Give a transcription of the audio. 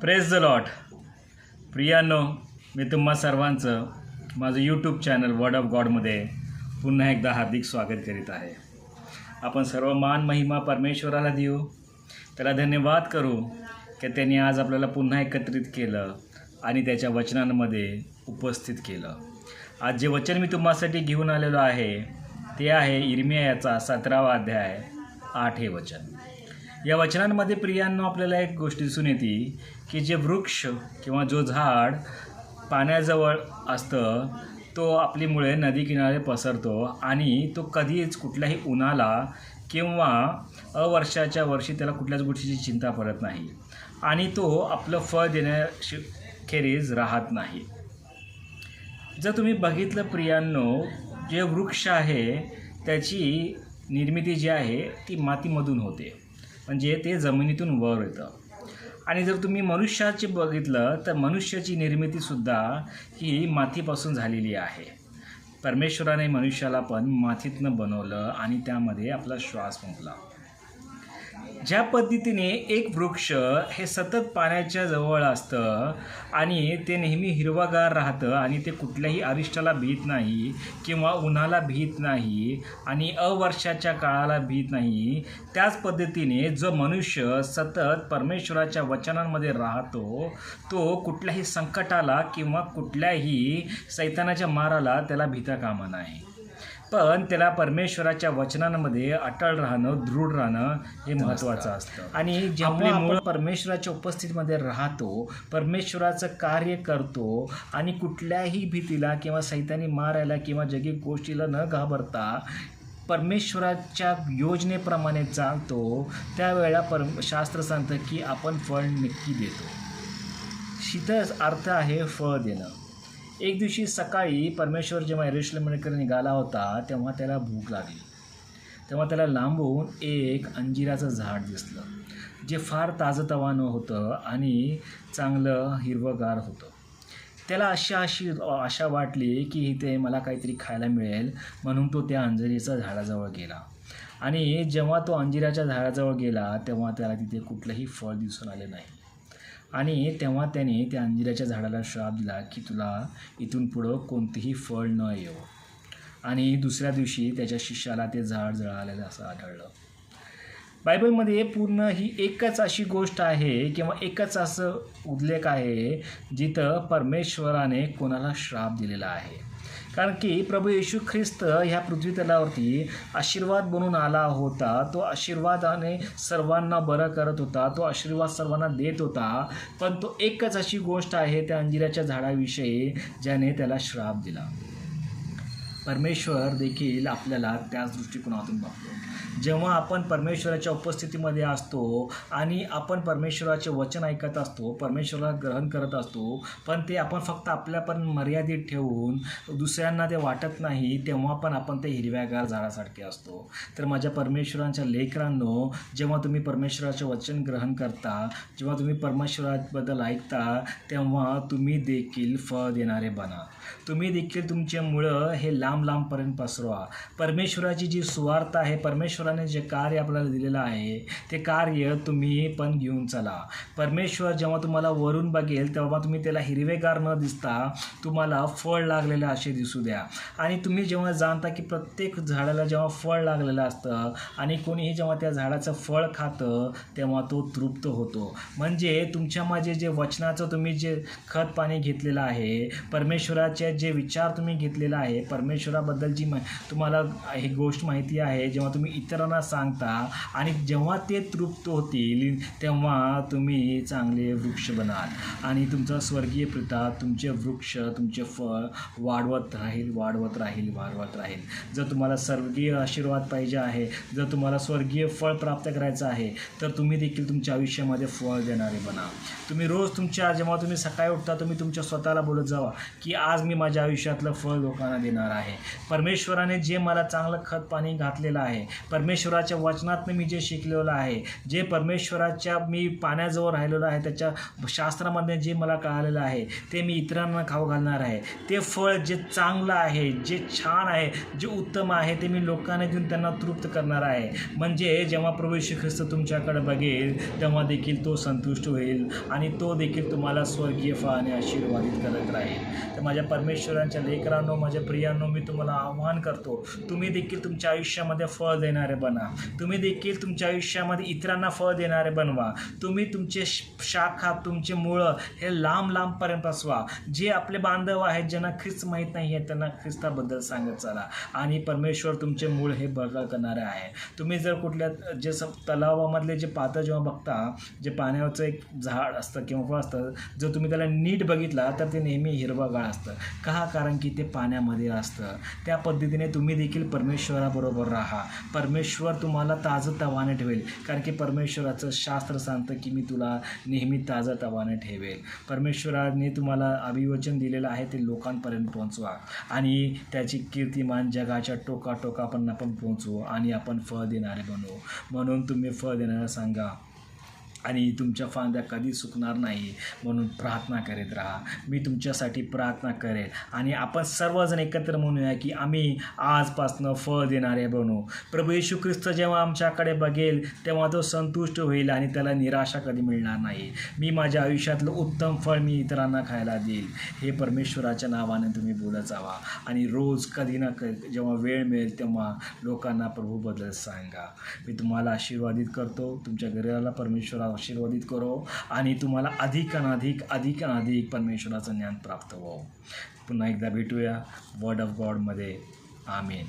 Praise the Lord. प्रियांनो, मी तुम्हा सर्वांचं माझं यूट्यूब चॅनल वर्ड ऑफ गॉडमध्ये पुन्हा एकदा हार्दिक स्वागत करीत आहे. आपण सर्व मान महिमा परमेश्वराला देऊ, त्याला धन्यवाद करू की त्यांनी आज आपल्याला पुन्हा एकत्रित केलं आणि त्याच्या वचनांमध्ये उपस्थित केलं. आज जे वचन मी तुम्हासाठी घेऊन आलेलो आहे ते आहे इर्मियाचा 17वा अध्याय 8 वचन. या वचनांमध्ये प्रियांनो आपल्याला एक गोष्ट दिसून येते की जे वृक्ष किंवा जो झाड पाण्याजवळ असतं तो आपली मुळे नदी किनारे पसरतो आणि तो कधीच कुठल्याही उन्हाला किंवा अवर्षाच्या वर्षी त्याला कुठल्याच गोष्टीची चिंता पडत नाही आणि तो आपलं फळ देण्याखेरीज राहत नाही. जर तुम्ही बघितलं प्रियांनो, जे वृक्ष आहे त्याची निर्मिती जी आहे ती मातीमधून होते, म्हणजे ते जमिनीतून वर येतं. आणि जर तुम्ही मनुष्याचे बघितलं तर मनुष्याची निर्मितीसुद्धा ही मातीपासून झालेली आहे. परमेश्वराने मनुष्याला पण मातीतनं बनवलं आणि त्यामध्ये आपला श्वास फुंकला. ज्या पद्धतीने एक वृक्ष हे सतत पाण्याच्या जवळ असतं आणि ते नेहमी हिरवागार राहतं आणि ते कुठल्याही अरिष्टाला भीत नाही किंवा उन्हाला भीत नाही आणि अवर्षाच्या काळाला भीत नाही, त्याच पद्धतीने जो मनुष्य सतत परमेश्वराच्या वचनांमध्ये राहतो तो कुठल्याही संकटाला किंवा कुठल्याही सैतानाच्या माराला त्याला भीता कामा नाही. पण त्याला परमेश्वराच्या वचनांमध्ये अटळ राहणं, दृढ राहणं हे महत्त्वाचं असतं. आणि जेव्हा आपण परमेश्वराच्या उपस्थितीमध्ये राहतो, परमेश्वराचं कार्य करतो आणि कुठल्याही भीतीला किंवा सैतानी मारायला किंवा जगी गोष्टीला न घाबरता परमेश्वराच्या योजनेप्रमाणे चालतो, त्यावेळेला शास्त्र सांगतं की आपण फळ नक्की देतो. शीतच अर्थ आहे फळ देणं. एक दिवशी सकाळी परमेश्वर जेव्हा यरूशलेमकडे निघाला होता तेव्हा त्याला भूक लागली. तेव्हा त्याला लांबून एक अंजिराचं झाड दिसलं, जे फार ताजंतवानं होतं आणि चांगलं हिरवंगार होतं. त्याला अशी आशा वाटली की इथे मला काहीतरी खायला मिळेल, म्हणून तो त्या अंजिराच्या झाडाजवळ गेला. आणि जेव्हा तो अंजिराच्या झाडाजवळ गेला तेव्हा त्याला तिथे कुठलंही फळ दिसून आले नाही. आणि तेव्हा त्याने त्या अंजिराच्या झाडाला श्राप दिला की तुला इथून पुढं कोणतेही फळ न येऊ. आणि दुसऱ्या दिवशी त्याच्या शिष्याला ते झाड जळालेलं असं आढळलं. बायबलमध्ये पूर्ण ही एकच अशी गोष्ट आहे किंवा एकच असं उल्लेख आहे जिथं परमेश्वराने कोणाला श्राप दिलेला आहे. कारण की प्रभू येशू ख्रिस्त ह्या पृथ्वी तलावरती आशीर्वाद बनून आला होता. तो आशीर्वादाने सर्वांना बरं करत होता, तो आशीर्वाद सर्वांना देत होता. पण तो एकच अशी गोष्ट आहे त्या अंजिराच्या झाडाविषयी ज्याने त्याला श्राप दिला. परमेश्वर देखील आपल्याला त्याच दृष्टिकोनातून बघतो. जेव्हा आपण परमेश्वराच्या उपस्थितीमध्ये असतो आणि आपण परमेश्वराचे वचन ऐकत असतो, परमेश्वराला ग्रहण करत असतो, पण ते आपण फक्त आपल्यापर्यंत मर्यादित ठेवून दुसऱ्यांना ते वाटत नाही, तेव्हा पण आपण ते हिरव्यागार झाडासारखे असतो. तर माझ्या परमेश्वराच्या लेकरांनो, जेव्हा तुम्ही परमेश्वराचे वचन ग्रहण करता, जेव्हा तुम्ही परमेश्वराबद्दल ऐकता, तेव्हा तुम्ही देखील फळ देणारे बना. तुम्ही देखील तुमचे मुळं हे लांब लांबपर्यंत पसरवा. परमेश्वराची जी सुवार्ता आहे, परमेश्वराने जे कार्य आपल्याला दिलेलं आहे ते कार्य तुम्ही पण घेऊन चला. परमेश्वर जेव्हा तुम्हाला वरून बघेल तेव्हा तुम्ही त्याला हिरवेगार न दिसता तुम्हाला फळ लागलेलं असे दिसू द्या. आणि तुम्ही जेव्हा जाणता की प्रत्येक झाडाला जेव्हा फळ लागलेलं असतं आणि कोणीही जेव्हा त्या झाडाचं फळ खातं तेव्हा तो तृप्त होतो. म्हणजे तुमच्यामध्ये जे वचनाचं तुम्ही जे खत पाणी घेतलेलं आहे, परमेश्वराचे जे विचार तुम्ही घेतलेला आहे, परमेश्वराबद्दल जी तुम्हाला ही गोष्ट माहिती आहे, जेव्हा तुम्ही इतरांना सांगता आणि जेव्हा ते तृप्त होतील तेव्हा तुम्ही चांगले वृक्ष बनाल आणि तुमचा स्वर्गीय पिता तुमचे वृक्ष, तुमचे फळ वाढवत राहील, वाढवत राहील, वाढवत राहील. जर तुम्हाला स्वर्गीय आशीर्वाद पाहिजे आहे, जर तुम्हाला स्वर्गीय फळ प्राप्त करायचं आहे, तर तुम्ही देखील तुमच्या आयुष्यामध्ये फळ देणारे बना. तुम्ही रोज जेव्हा तुम्ही सकाळी उठता तुम्ही तुमच्या स्वतःला बोलत जावा की आज मी माझ्या आयुष्यातलं फळ लोकांना देणार आहे. परमेश्वराने जे मला चांगलं खत पाणी घातलेलं आहे, परमेश्वराच्या वचनातनं मी जे शिकलेलं आहे, जे परमेश्वराच्या मी पाण्याजवळ राहिलेलो आहे, त्याच्या शास्त्रामध्ये जे मला कळालेलं आहे ते मी इतरांना खाऊ घालणार आहे. ते फळ जे चांगलं आहे, जे छान आहे, जे उत्तम आहे ते मी लोकांना देऊन त्यांना तृप्त करणार आहे. म्हणजे जेव्हा प्रभू येशू ख्रिस्त तुमच्याकडे बघेल तेव्हा देखील तो संतुष्ट होईल आणि तो देखील तुम्हाला स्वर्गीय फळाने आशीर्वादित करत राहील. तर माझ्या परमेश्वरांच्या लेकरांनो, माझ्या प्रियांनो, मी तुम्हाला आवाहन करतो, तुम्ही देखील तुमच्या आयुष्यामध्ये फळ देणारे बना. तुम्ही देखील तुमच्या आयुष्यामध्ये इतरांना फळ देणारे बनवा. तुम्ही तुमचे शाखा, तुमचे मुळं हे लांब लांबपर्यंत असवा. जे आपले बांधव आहेत, ज्यांना ख्रिस्त माहीत नाही आहे, त्यांना ख्रिस्ताबद्दल सांगत चला. आणि परमेश्वर तुमचे मूळ हे बळकट करणारे आहे. तुम्ही जर कुठल्या जे तलावामधले जे पातं जेव्हा बघता, जे पाण्यावरचं एक झाड असतं किंवा फळ असतं, जर तुम्ही त्याला नीट बघितला तर ते नेहमी हिरवंगार असतं. का? कारण की ते पाण्यामध्ये असतं. त्या पद्धतीने तुम्ही देखील परमेश्वराबरोबर राहा. परमेश्वर तुम्हाला ताजंतवाने ठेवेल, कारण की परमेश्वराचं शास्त्र सांगतं की मी तुला नेहमी ताजंतवाने ठेवेल. परमेश्वराने तुम्हाला अभिवचन दिलेलं आहे ते लोकांपर्यंत पोहोचवा आणि त्याची कीर्तिमान जगाच्या टोकाटोकापर्यंत आपण पोहोचवू आणि आपण फळ देणारे बनवू. म्हणून तुम्ही फळ देणारा सांगा आणि तुमच्या फांद्या कधी सुकणार नाही म्हणून प्रार्थना करीत राहा. मी तुमच्यासाठी प्रार्थना करेल आणि आपण सर्वजण एकत्र म्हणूया की आम्ही आजपासनं फळ देणारे बनू. प्रभू येशू ख्रिस्त जेव्हा आमच्याकडे बघेल तेव्हा तो संतुष्ट होईल आणि त्याला निराशा कधी मिळणार नाही. मी माझ्या आयुष्यातलं उत्तम फळ मी इतरांना खायला देईल. हे परमेश्वराच्या नावाने तुम्ही बोलत जावा आणि रोज कधी ना कधी जेव्हा वेळ मिळेल तेव्हा लोकांना प्रभूबद्दल सांगा. मी तुम्हाला आशीर्वादित करतो. तुमच्या घराला परमेश्वर आशीर्वादित करो आणि तुम्हाला अधिक परमेश्वराचं ज्ञान प्राप्त हो. पुन्हा एकदा भेटूया वर्ड ऑफ गॉडमध्ये. आमेन.